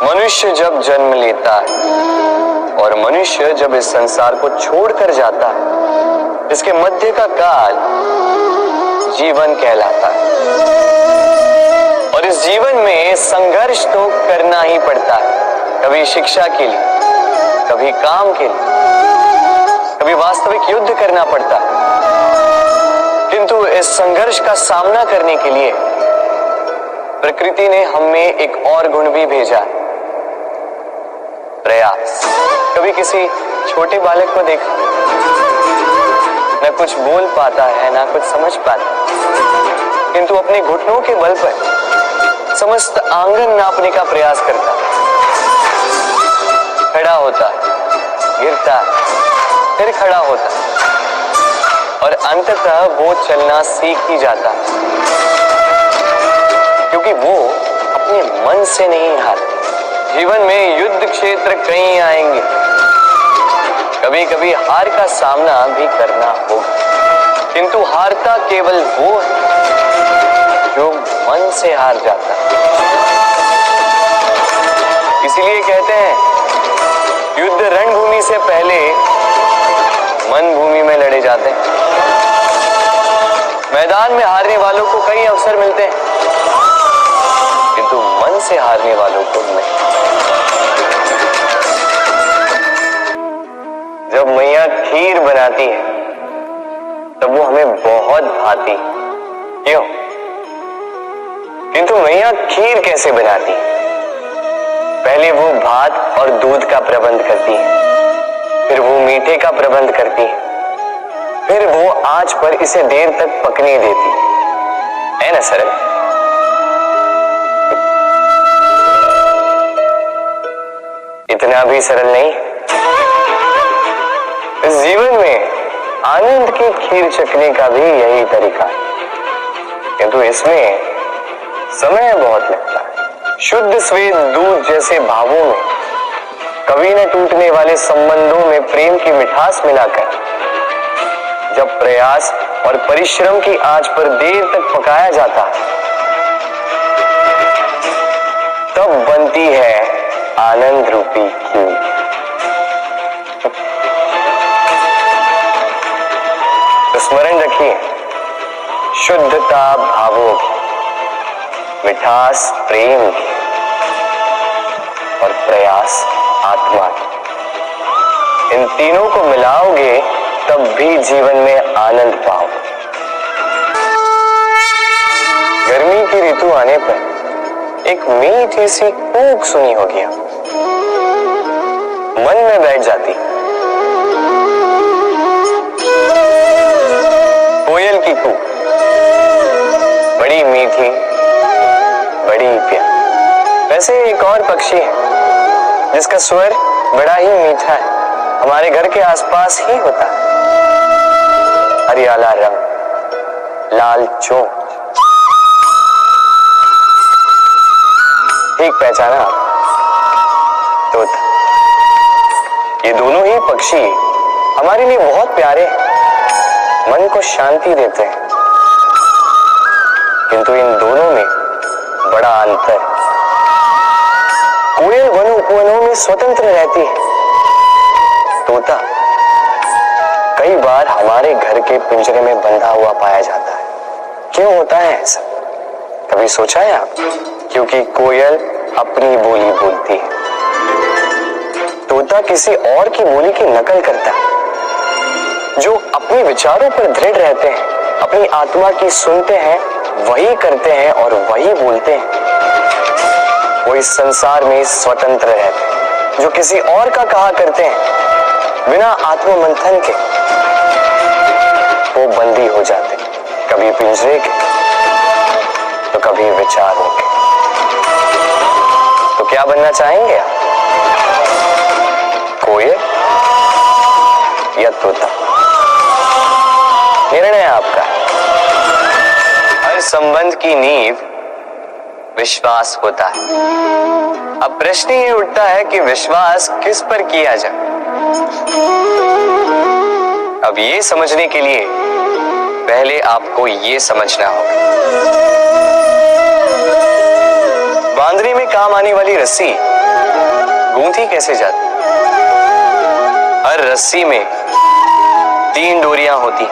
मनुष्य जब जन्म लेता है और मनुष्य जब इस संसार को छोड़कर जाता है, इसके मध्य का काल जीवन कहलाता है। और इस जीवन में संघर्ष तो करना ही पड़ता है, कभी शिक्षा के लिए, कभी काम के लिए, कभी वास्तविक युद्ध करना पड़ता है। किंतु इस संघर्ष का सामना करने के लिए प्रकृति ने हमें एक और गुण भी भेजा, प्रयास। कभी किसी छोटे बालक को देखा, न कुछ बोल पाता है, ना कुछ समझ पाता, किंतु अपने घुटनों के बल पर समस्त आंगन नापने का प्रयास करता, खड़ा होता, गिरता, फिर खड़ा होता और अंततः वो चलना सीख ही जाता, क्योंकि वो अपने मन से नहीं हारता। जीवन में युद्ध क्षेत्र कई आएंगे, कभी कभी हार का सामना भी करना होगा, किंतु हारता केवल वो है जो मन से हार जाता है। इसीलिए कहते हैं युद्ध रणभूमि से पहले मन भूमि में लड़े जाते हैं। मैदान में हारने वालों को कई अवसर मिलते हैं, किंतु मन से हारने वालों को नहीं। जब मैया खीर बनाती है तब वो हमें बहुत भाती, क्यों? किंतु मैया खीर कैसे बनाती है? पहले वो भात और दूध का प्रबंध करती है, फिर वो मीठे का प्रबंध करती है, फिर वो आंच पर इसे देर तक पकने देती है ना सरल? इतना भी सरल नहीं। इस जीवन में आनंद की खीर चखने का भी यही तरीका है, किंतु इसमें समय बहुत लगता है। शुद्ध श्वेत दूध जैसे भावों में, कभी न टूटने वाले संबंधों में प्रेम की मिठास मिलाकर जब प्रयास और परिश्रम की आंच पर देर तक पकाया जाता है, तब बनती है आनंद रूपी खीर। तो स्मरण रखिए, शुद्धता भावों की, मिठास प्रेम की और प्रयास आत्मा की, इन तीनों को मिलाओगे तब भी जीवन में आनंद पाओगे। गर्मी की ऋतु आने पर एक मीठी सी कूक सुनी होगी, मन में बैठ जाती। कोयल की कूक, बड़ी मीठी, बड़ी प्यारी। वैसे एक और पक्षी है जिसका स्वर बड़ा ही मीठा है, हमारे घर के आसपास ही होता है। हरियाला रंग, लाल चोंच, ठीक पहचाना आप, तोता। ये दोनों ही पक्षी हमारे लिए बहुत प्यारे हैं, मन को शांति देते हैं, किंतु इन दोनों में बड़ा अंतर है। कोयल वन उपवनों में स्वतंत्र रहती है, तोता कई बार हमारे घर के पिंजरे में बंधा हुआ पाया जाता है। क्यों होता है ऐसा? कभी सोचा है आप? क्योंकि कोयल अपनी बोली बोलती है, तोता किसी और की बोली की नकल करता है। जो अपने विचारों पर दृढ़ रहते हैं, अपनी आत्मा की सुनते हैं, वही करते हैं और वही बोलते हैं, वो इस संसार में स्वतंत्र रहते हैं। जो किसी और का कहा करते हैं बिना आत्ममंथन के, वो बंदी हो जाते हैं, कभी पिंजरे के तो कभी विचारों के। तो क्या बनना चाहेंगे आप? कोयल या तोता? निर्णय आपका। हर संबंध की नींव विश्वास होता है। अब प्रश्न ये उठता है कि विश्वास किस पर किया जाए। अब ये समझने के लिए पहले आपको ये समझना होगा, बांधने में काम आने वाली रस्सी गूंथी कैसे जाती? हर रस्सी में 3 डोरियां होती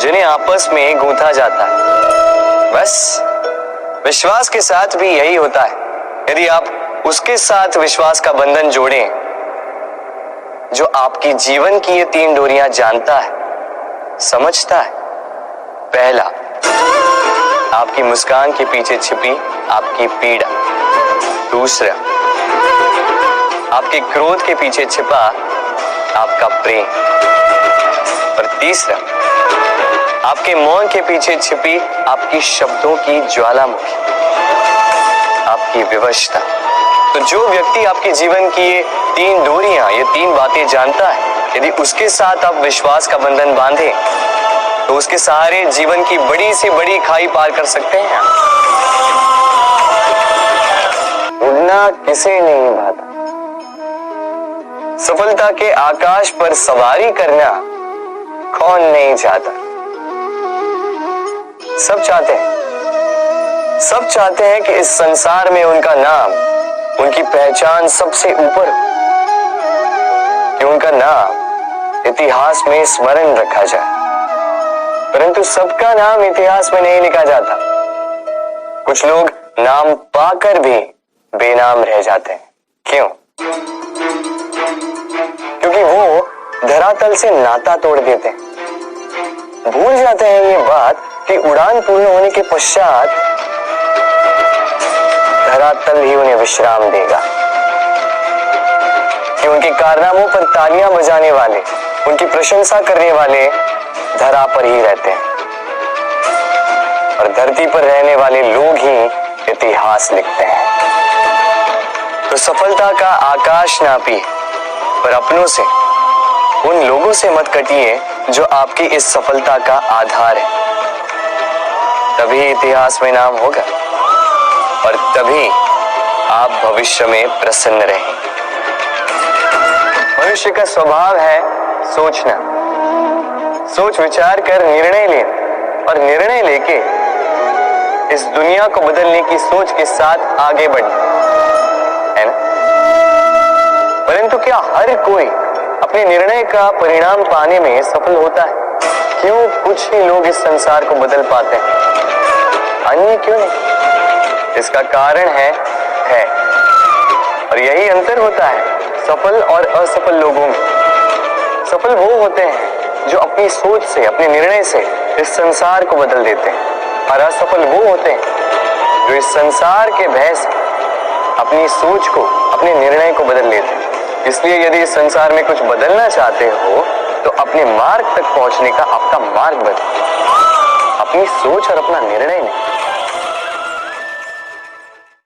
जिन्हें आपस में गूंथा जाता है। बस विश्वास के साथ भी यही होता है। यदि आप उसके साथ विश्वास का बंधन जोड़ें जो आपकी जीवन की ये 3 डोरियां जानता है, समझता है। पहला, आपकी मुस्कान के पीछे छिपी आपकी पीड़ा। दूसरा, आपके क्रोध के पीछे छिपा आपका प्रेम। और तीसरा, आपके मौन के पीछे छिपी आपकी शब्दों की ज्वालामुखी, आपकी विवशता। तो जो व्यक्ति आपके जीवन की ये 3 डोरियां, ये 3 बातें जानता है, यदि उसके साथ आप विश्वास का बंधन बांधे तो उसके सहारे जीवन की बड़ी से बड़ी खाई पार कर सकते हैं। उड़ना किसे नहीं भाता, सफलता के आकाश पर सवारी करना कौन नहीं चाहता। सब चाहते हैं, सब चाहते हैं कि इस संसार में उनका नाम, उनकी पहचान सबसे ऊपर हो, कि उनका नाम इतिहास में स्मरण रखा जाए। परंतु सबका नाम इतिहास में नहीं लिखा जाता। कुछ लोग नाम पाकर भी बेनाम रह जाते हैं। क्यों? क्योंकि वो धरातल से नाता तोड़ देते हैं। भूल जाते हैं ये बात कि उड़ान पूर्ण होने के पश्चात धरातल ही उन्हें विश्राम देगा, कि उनके कारनामों पर तालियां बजाने वाले, उनकी प्रशंसा करने वाले धरा पर ही रहते हैं और धरती पर रहने वाले लोग ही इतिहास लिखते हैं। तो सफलता का आकाश नापिए, पर अपनों से, उन लोगों से मत कटिए जो आपकी इस सफलता का आधार है। तभी इतिहास में नाम होगा और तभी आप भविष्य में प्रसन्न रहेंगे। मनुष्य का स्वभाव है सोचना, सोच विचार कर निर्णय लेना और निर्णय लेके इस दुनिया को बदलने की सोच के साथ आगे बढ़ना, है ना? परंतु क्या हर कोई अपने निर्णय का परिणाम पाने में सफल होता है? क्यों कुछ ही लोग इस संसार को बदल पाते हैं, अन्य क्यों नहीं? इसका कारण है और यही अंतर होता है सफल और असफल लोगों में। सफल वो होते हैं जो अपनी सोच से, अपने निर्णय से इस संसार को बदल देते हैं, और असफल वो होते हैं जो इस संसार के भय से अपनी सोच को, अपने निर्णय को बदल लेते हैं। इसलिए यदि इस संसार में कुछ बदलना चाहते हो तो अपने मार्ग तक पहुंचने का आपका मार्ग बदलो, अपनी सोच और अपना निर्णय नहीं।